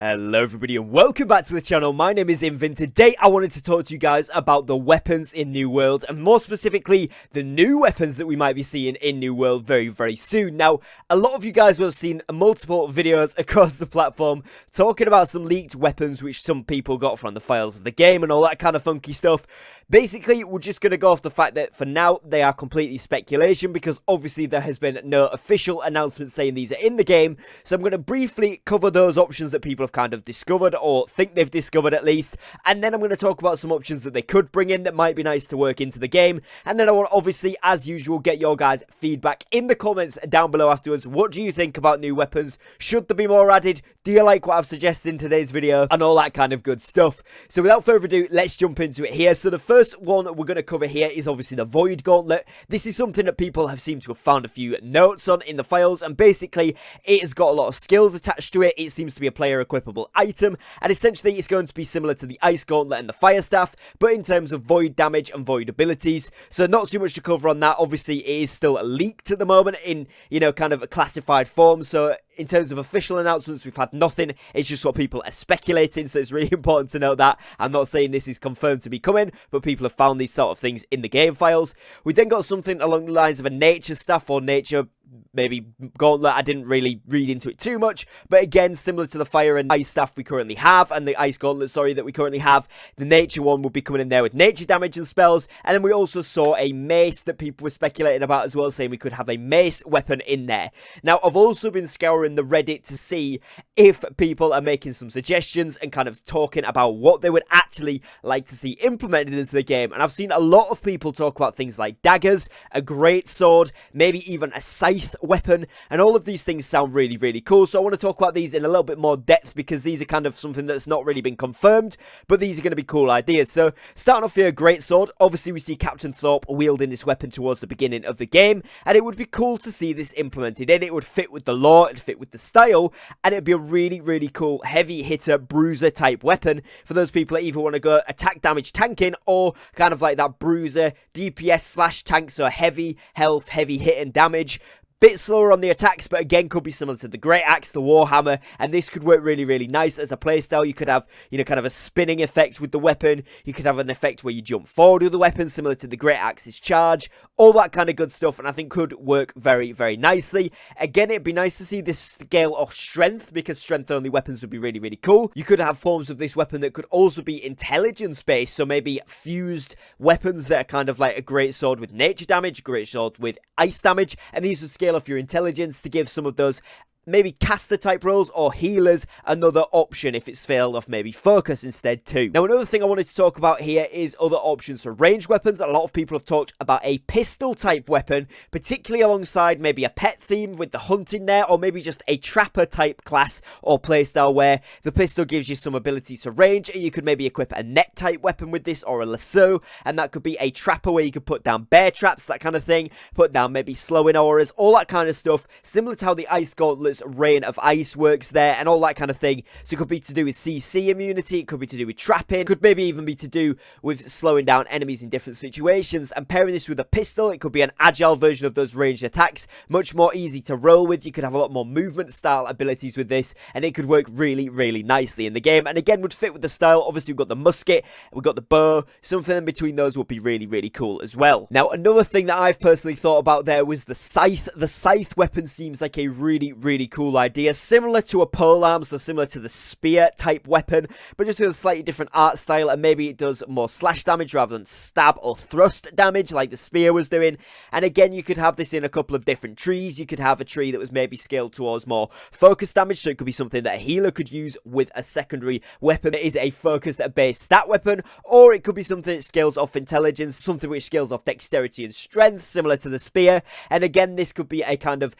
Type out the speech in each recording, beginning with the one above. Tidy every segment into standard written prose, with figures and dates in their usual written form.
Hello everybody and welcome back to the channel. My name is Invin. Today I wanted to talk to you guys about the weapons in New World, and more specifically the new weapons that we might be seeing in New World very soon. Now, a lot of you guys will have seen multiple videos across the platform talking about some leaked weapons which some people got from the files of the game and all that kind of funky stuff. Basically, we're just going to go off the fact that for now they are completely speculation, because obviously there has been no official announcement saying these are in the game. So I'm going to briefly cover those options that people have kind of discovered, or think they've discovered at least, and then I'm going to talk about some options that they could bring in that might be nice to work into the game. And then I want to obviously, as usual, get your guys' feedback in the comments down below afterwards. What do you think about new weapons? Should there be more added? Do you like what I've suggested in today's video? And all that kind of good stuff. So without further ado, let's jump into it here. So the first one we're going to cover here is obviously the Void Gauntlet. This is something that people have seemed to have found a few notes on in the files, and basically it has got a lot of skills attached to it. It seems to be a player equipable item, and essentially it's going to be similar to the Ice Gauntlet and the Fire Staff, but in terms of void damage and void abilities. So not too much to cover on that. Obviously it is still leaked at the moment in, you know, kind of a classified form, so in terms of official announcements, we've had nothing. It's just what people are speculating, so it's really important to note that. I'm not saying this is confirmed to be coming, but people have found these sort of things in the game files. We then got something along the lines of a nature staff or nature maybe gauntlet. I didn't really read into it too much, but again, similar to the fire and ice staff we currently have, and the ice gauntlet, sorry, that we currently have, the nature one will be coming in there with nature damage and spells. And then we also saw a mace that people were speculating about as well, saying we could have a mace weapon in there. Now, I've also been scouring the Reddit to see if people are making some suggestions and kind of talking about what they would actually like to see implemented into the game, and I've seen a lot of people talk about things like daggers, a great sword, maybe even a scythe weapon, and all of these things sound really cool. So I want to talk about these in a little bit more depth, because these are kind of something that's not really been confirmed, but these are going to be cool ideas. So starting off here, great sword. Obviously we see Captain Thorpe wielding this weapon towards the beginning of the game, and it would be cool to see this implemented in. It would fit with the lore, it'd fit with the style, and it'd be a really cool heavy hitter bruiser type weapon for those people that either want to go attack damage tanking, or kind of like that bruiser DPS slash tank, so heavy health, heavy hit and damage. Bit slower on the attacks, but again could be similar to the Great Axe, the Warhammer, and this could work really nice as a playstyle. You could have, you know, kind of a spinning effect with the weapon. You could have an effect where you jump forward with the weapon, similar to the Great Axe's charge. All that kind of good stuff, and I think could work very nicely. Again, it'd be nice to see this scale of strength, because strength-only weapons would be really cool. You could have forms of this weapon that could also be intelligence-based, so maybe fused weapons that are kind of like a great sword with nature damage, a great sword with ice damage, and these would scale off your intelligence to give some of those maybe caster type roles or healers another option if it's failed off maybe focus instead too. Now, another thing I wanted to talk about here is other options for ranged weapons. A lot of people have talked about a pistol type weapon, particularly alongside maybe a pet theme with the hunting there, or maybe just a trapper type class or playstyle where the pistol gives you some ability to range, and you could maybe equip a net type weapon with this, or a lasso, and that could be a trapper where you could put down bear traps, that kind of thing, put down maybe slowing auras, all that kind of stuff, similar to how the Ice Gauntlet Rain of Ice works there, and all that kind of thing. So it could be to do with CC immunity, it could be to do with trapping, it could maybe even be to do with slowing down enemies in different situations. And pairing this with a pistol, it could be an agile version of those ranged attacks, much more easy to roll with. You could have a lot more movement style abilities with this, and it could work really nicely in the game, and again would fit with the style. Obviously we've got the musket, we've got the bow, something in between those would be really cool as well. Now, another thing that I've personally thought about there was the Scythe. The Scythe weapon seems like a really cool idea, similar to a polearm, so similar to the spear type weapon, but just with a slightly different art style, and maybe it does more slash damage rather than stab or thrust damage like the spear was doing. And again, you could have this in a couple of different trees. You could have a tree that was maybe scaled towards more focus damage, so it could be something that a healer could use with a secondary weapon that is a focused based stat weapon, or it could be something that scales off intelligence, something which scales off dexterity and strength, similar to the spear. And again, this could be a kind of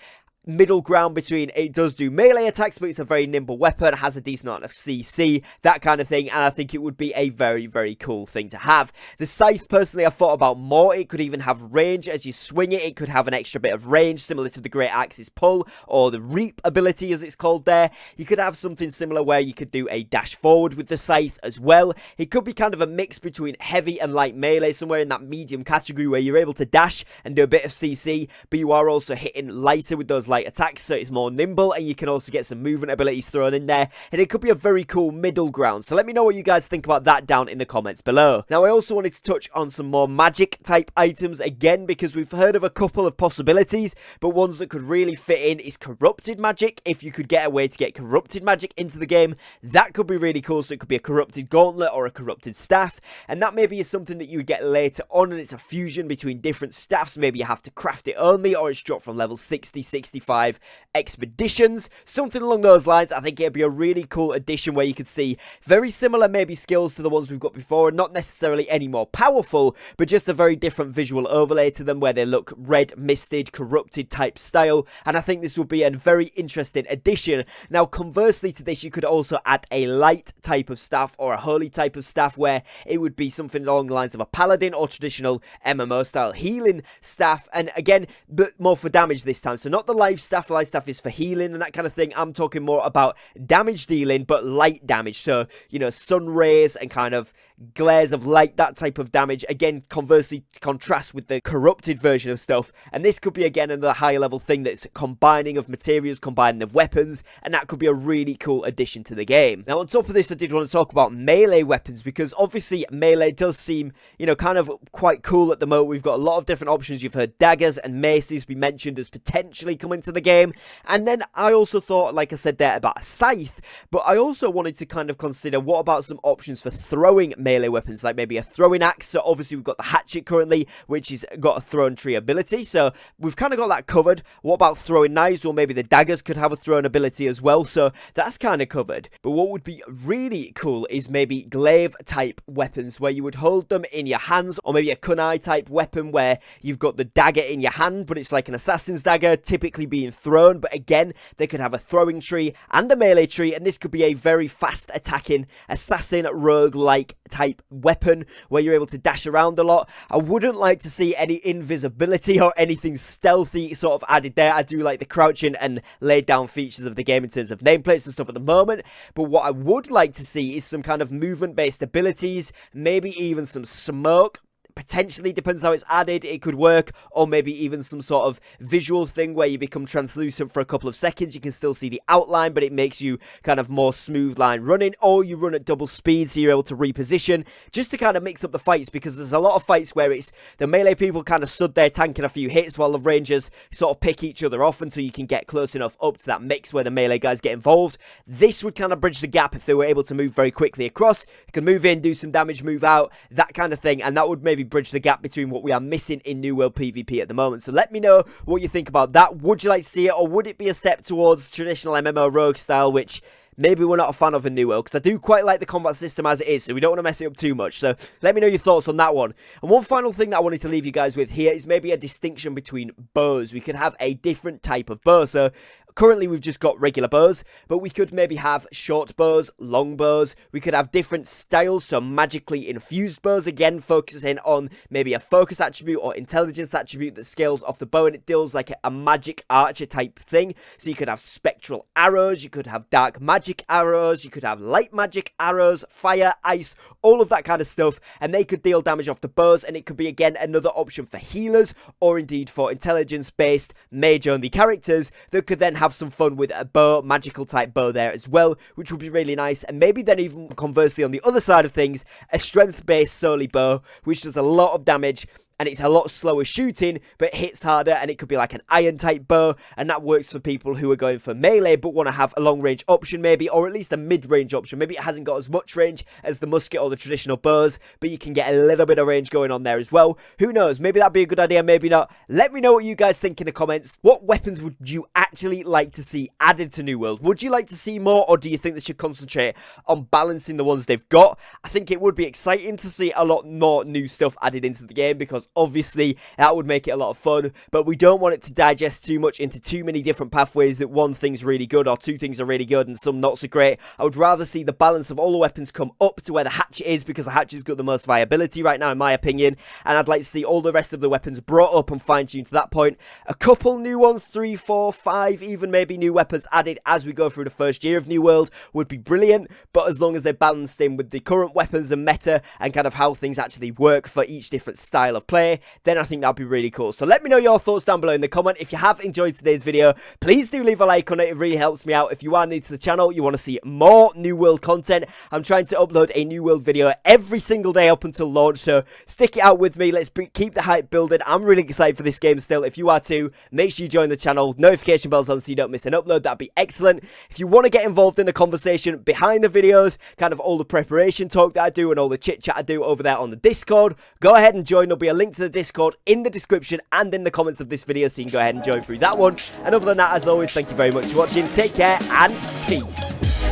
middle ground between, it does do melee attacks, but it's a very nimble weapon, has a decent amount of CC, that kind of thing, and I think it would be a very cool thing to have. The Scythe, personally, I've thought about more. It could even have range as you swing it. It could have an extra bit of range, similar to the Great Axe's pull, or the Reap ability, as it's called there. You could have something similar where you could do a dash forward with the Scythe as well. It could be kind of a mix between heavy and light melee, somewhere in that medium category where you're able to dash and do a bit of CC, but you are also hitting lighter with those light attacks, so it's more nimble, and you can also get some movement abilities thrown in there, and it could be a very cool middle ground. So let me know what you guys think about that down in the comments below. Now, I also wanted to touch on some more magic type items again, because we've heard of a couple of possibilities, but ones that could really fit in is corrupted magic. If you could get a way to get corrupted magic into the game, that could be really cool. So it could be a corrupted gauntlet or a corrupted staff, and that maybe is something that you would get later on, and it's a fusion between different staffs. Maybe you have to craft it only, or it's dropped from level 60, 65 expeditions, something along those lines. I think it'd be a really cool addition where you could see very similar maybe skills to the ones we've got before, and not necessarily any more powerful, but just a very different visual overlay to them where they look red, misted, corrupted type style, and I think this would be a very interesting addition. Now, conversely to this, you could also add a light type of staff or a holy type of staff where it would be something along the lines of a paladin or traditional MMO style healing staff, and again, but more for damage this time. So not the life staff. Life staff is for healing and that kind of thing. I'm talking more about damage dealing, but light damage. So, you know, sun rays and kind of glares of light, that type of damage. Again, conversely, contrast with the corrupted version of stuff. And this could be, again, another higher level thing that's combining of materials, combining of weapons, and that could be a really cool addition to the game. Now, on top of this, I did want to talk about melee weapons, because obviously melee does seem, you know, kind of quite cool at the moment. We've got a lot of different options. You've heard daggers and maces be mentioned as potentially coming to the game. And then I also thought, like I said there, about a scythe, but I also wanted to kind of consider what about some options for throwing melee weapons, like maybe a throwing axe. So obviously we've got the hatchet currently, which has got a thrown tree ability, so we've kind of got that covered. What about throwing knives? Or maybe the daggers could have a thrown ability as well, so that's kind of covered. But what would be really cool is maybe glaive type weapons, where you would hold them in your hands, or maybe a kunai type weapon where you've got the dagger in your hand, but it's like an assassin's dagger, typically being thrown. But again, they could have a throwing tree and a melee tree, and this could be a very fast attacking assassin rogue like type weapon where you're able to dash around a lot. I wouldn't like to see any invisibility or anything stealthy sort of added there. I do like the crouching and laid down features of the game in terms of nameplates and stuff at the moment, but what I would like to see is some kind of movement based abilities, maybe even some smoke. Potentially, depends how it's added, it could work, or maybe even some sort of visual thing where you become translucent for a couple of seconds. You can still see the outline, but it makes you kind of more smooth line running, or you run at double speed so you're able to reposition, just to kind of mix up the fights, because there's a lot of fights where it's the melee people kind of stood there tanking a few hits while the rangers sort of pick each other off until you can get close enough up to that mix where the melee guys get involved. This would kind of bridge the gap if they were able to move very quickly across. You can move in, do some damage, move out, that kind of thing, and that would maybe bridge the gap between what we are missing in New World PvP at the moment. So let me know what you think about that. Would you like to see it, or would it be a step towards traditional MMO rogue style, which maybe we're not a fan of in New World, because I do quite like the combat system as it is, so we don't want to mess it up too much. So let me know your thoughts on that one. And one final thing that I wanted to leave you guys with here is maybe a distinction between bows. We could have a different type of bow. So currently we've just got regular bows, but we could maybe have short bows, long bows. We could have different styles, so magically infused bows, again focusing on maybe a focus attribute or intelligence attribute that scales off the bow, and it deals like a magic archer type thing. So you could have spectral arrows, you could have dark magic arrows, you could have light magic arrows, fire, ice, all of that kind of stuff, and they could deal damage off the bows. And it could be, again, another option for healers, or indeed for intelligence based mage only characters that could then have some fun with a bow, magical type bow there as well, which would be really nice. And maybe then even conversely on the other side of things, a strength based solely bow, which does a lot of damage, and it's a lot slower shooting, but hits harder, and it could be like an iron type bow, and that works for people who are going for melee but want to have a long range option maybe, or at least a mid-range option. Maybe it hasn't got as much range as the musket or the traditional bows, but you can get a little bit of range going on there as well. Who knows, maybe that'd be a good idea, maybe not. Let me know what you guys think in the comments. What weapons would you actually like to see added to New World? Would you like to see more, or do you think they should concentrate on balancing the ones they've got? I think it would be exciting to see a lot more new stuff added into the game, because obviously that would make it a lot of fun, but we don't want it to digest too much into too many different pathways that one thing's really good or two things are really good and some not so great. I would rather see the balance of all the weapons come up to where the hatchet is, because the hatchet's got the most viability right now in my opinion, and I'd like to see all the rest of the weapons brought up and fine-tuned to that point. A couple new ones, 3, 4, 5, even maybe new weapons added as we go through the first year of New World would be brilliant, but as long as they're balanced in with the current weapons and meta and kind of how things actually work for each different style of play, then I think that'd be really cool. So let me know your thoughts down below in the comment. If you have enjoyed today's video, please do leave a like on it. It really helps me out. If you are new to the channel, you want to see more New World content, I'm trying to upload a New World video every single day up until launch, so stick it out with me. Let's keep the hype building. I'm really excited for this game still. If you are too, make sure you join the channel, notification bells on so you don't miss an upload. That'd be excellent. If you want to get involved in the conversation behind the videos, kind of all the preparation talk that I do and all the chit chat I do over there on the Discord, go ahead and join. There'll be a link to the Discord in the description and in the comments of this video, so you can go ahead and join through that one. And other than that, as always, thank you very much for watching. Take care and peace.